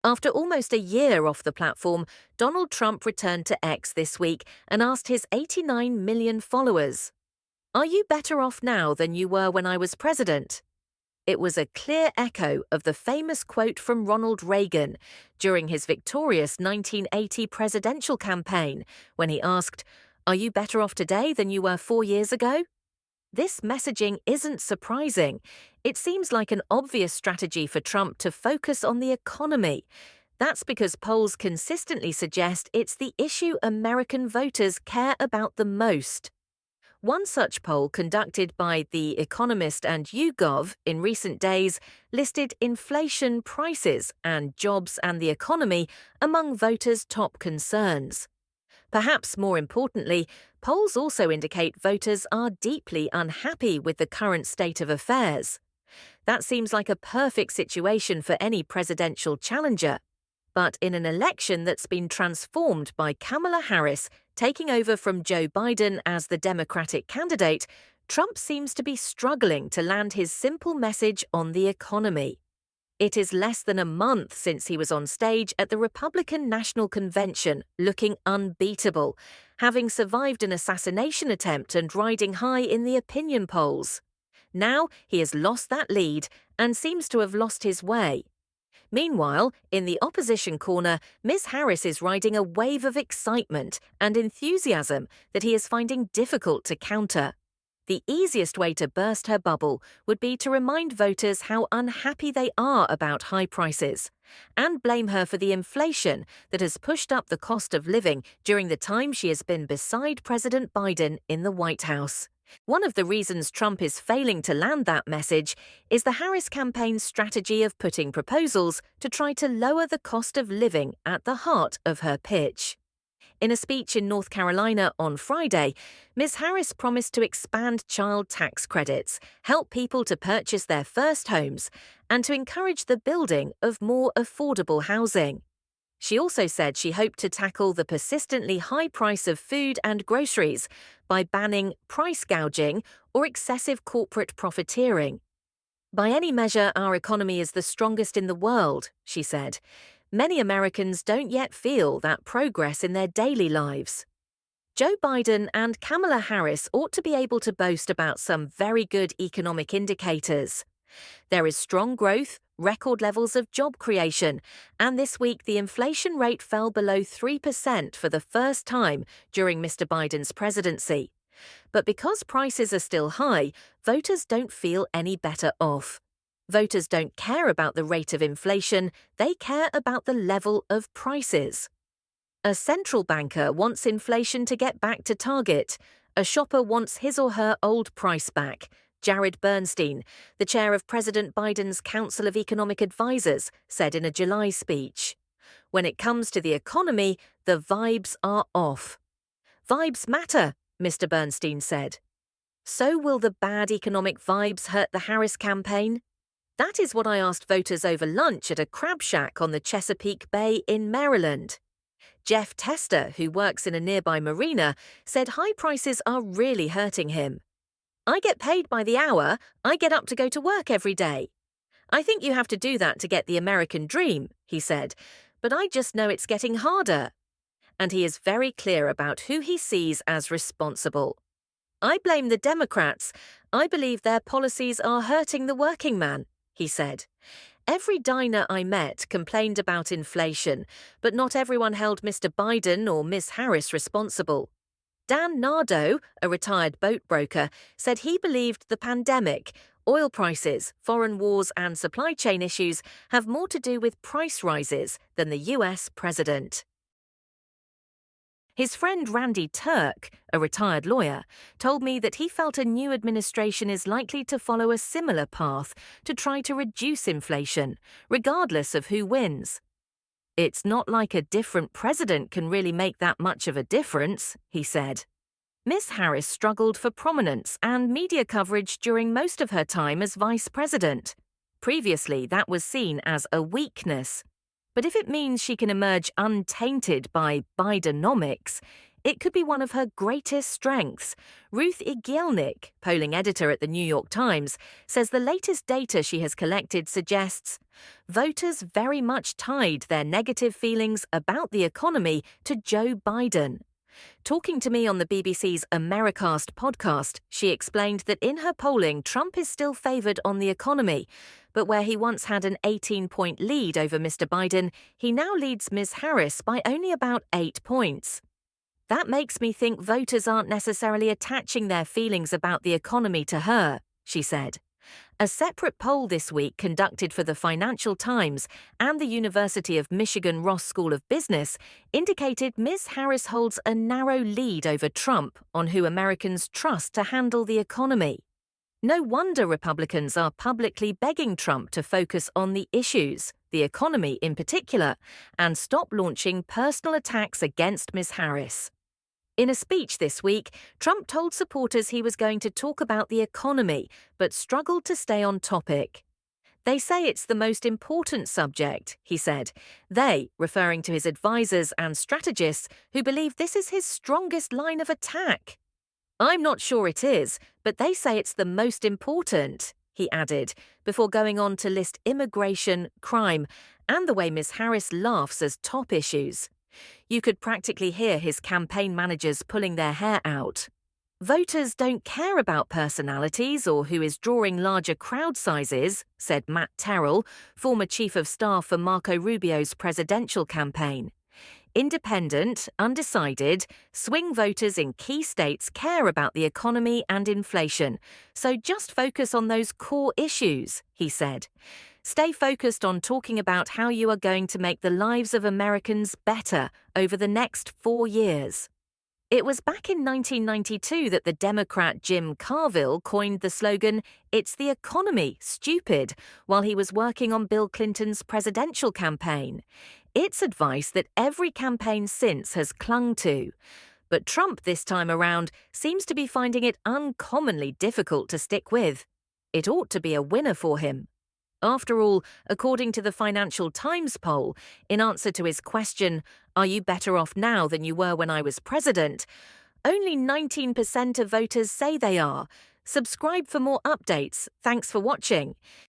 After almost a year off the platform, Donald Trump returned to X this week and asked his 89 million followers, "Are you better off now than you were when I was president?" It was a clear echo of the famous quote from Ronald Reagan during his victorious 1980 presidential campaign when he asked, "Are you better off today than you were 4 years ago?" This messaging isn't surprising. It seems like an obvious strategy for Trump to focus on the economy. That's because polls consistently suggest it's the issue American voters care about the most. One such poll conducted by The Economist and YouGov in recent days listed inflation, prices, and jobs and the economy among voters' top concerns. Perhaps more importantly, polls also indicate voters are deeply unhappy with the current state of affairs. That seems like a perfect situation for any presidential challenger. But in an election that's been transformed by Kamala Harris taking over from Joe Biden as the Democratic candidate, Trump seems to be struggling to land his simple message on the economy. It is less than a month since he was on stage at the Republican National Convention looking unbeatable, having survived an assassination attempt and riding high in the opinion polls. Now he has lost that lead and seems to have lost his way. Meanwhile, in the opposition corner, Ms. Harris is riding a wave of excitement and enthusiasm that he is finding difficult to counter. The easiest way to burst her bubble would be to remind voters how unhappy they are about high prices, and blame her for the inflation that has pushed up the cost of living during the time she has been beside President Biden in the White House. One of the reasons Trump is failing to land that message is the Harris campaign's strategy of putting proposals to try to lower the cost of living at the heart of her pitch. In a speech in North Carolina on Friday, Ms. Harris promised to expand child tax credits, help people to purchase their first homes, and to encourage the building of more affordable housing. She also said she hoped to tackle the persistently high price of food and groceries by banning price gouging or excessive corporate profiteering. "By any measure, our economy is the strongest in the world," she said. "Many Americans don't yet feel that progress in their daily lives." Joe Biden and Kamala Harris ought to be able to boast about some very good economic indicators. There is strong growth, record levels of job creation, and this week the inflation rate fell below 3% for the first time during Mr. Biden's presidency. But because prices are still high, voters don't feel any better off. Voters don't care about the rate of inflation, they care about the level of prices. A central banker wants inflation to get back to target. A shopper wants his or her old price back. Jared Bernstein, the chair of President Biden's Council of Economic Advisers, said in a July speech. When it comes to the economy, the vibes are off. "Vibes matter," Mr. Bernstein said. So will the bad economic vibes hurt the Harris campaign? That is what I asked voters over lunch at a crab shack on the Chesapeake Bay in Maryland. Jeff Tester, who works in a nearby marina, said high prices are really hurting him. "I get paid by the hour. I get up to go to work every day. I think you have to do that to get the American dream," he said, "but I just know it's getting harder." And he is very clear about who he sees as responsible. "I blame the Democrats. I believe their policies are hurting the working man," he said. "Every diner I met complained about inflation, but not everyone held Mr. Biden or Ms. Harris responsible." Dan Nardo, a retired boat broker, said he believed the pandemic, oil prices, foreign wars, and supply chain issues have more to do with price rises than the US president. His friend Randy Turk, a retired lawyer, told me that he felt a new administration is likely to follow a similar path to try to reduce inflation, regardless of who wins. "It's not like a different president can really make that much of a difference," he said. Ms. Harris struggled for prominence and media coverage during most of her time as vice president. Previously, that was seen as a weakness. But if it means she can emerge untainted by Bidenomics, It could be one of her greatest strengths. Ruth Igielnik, polling editor at the New York Times, says the latest data she has collected suggests voters very much tied their negative feelings about the economy to Joe Biden. Talking to me on the BBC's Americast podcast, she explained that in her polling, Trump is still favoured on the economy, but where he once had an 18-point lead over Mr. Biden, he now leads Ms. Harris by only about 8 points. That makes me think voters aren't necessarily attaching their feelings about the economy to her, she said. A separate poll this week conducted for the Financial Times and the University of Michigan Ross School of Business indicated Ms. Harris holds a narrow lead over Trump on who Americans trust to handle the economy. No wonder Republicans are publicly begging Trump to focus on the issues, the economy in particular, and stop launching personal attacks against Ms. Harris. In a speech this week, Trump told supporters he was going to talk about the economy, but struggled to stay on topic. They say it's the most important subject, he said. They, referring to his advisers and strategists who believe this is his strongest line of attack. I'm not sure it is, but they say it's the most important, he added, before going on to list immigration, crime, and the way Ms. Harris laughs as top issues. You could practically hear his campaign managers pulling their hair out. Voters don't care about personalities or who is drawing larger crowd sizes, said Matt Terrell, former chief of staff for Marco Rubio's presidential campaign. Independent, undecided, swing voters in key states care about the economy and inflation, so just focus on those core issues, he said. Stay focused on talking about how you are going to make the lives of Americans better over the next 4 years. It was back in 1992 that the Democrat Jim Carville coined the slogan, "It's the economy, stupid," while he was working on Bill Clinton's presidential campaign. It's advice that every campaign since has clung to. But Trump this time around seems to be finding it uncommonly difficult to stick with. It ought to be a winner for him. After all, according to the Financial Times poll, in answer to his question, "Are you better off now than you were when I was president?" only 19% of voters say they are. Subscribe for more updates. Thanks for watching.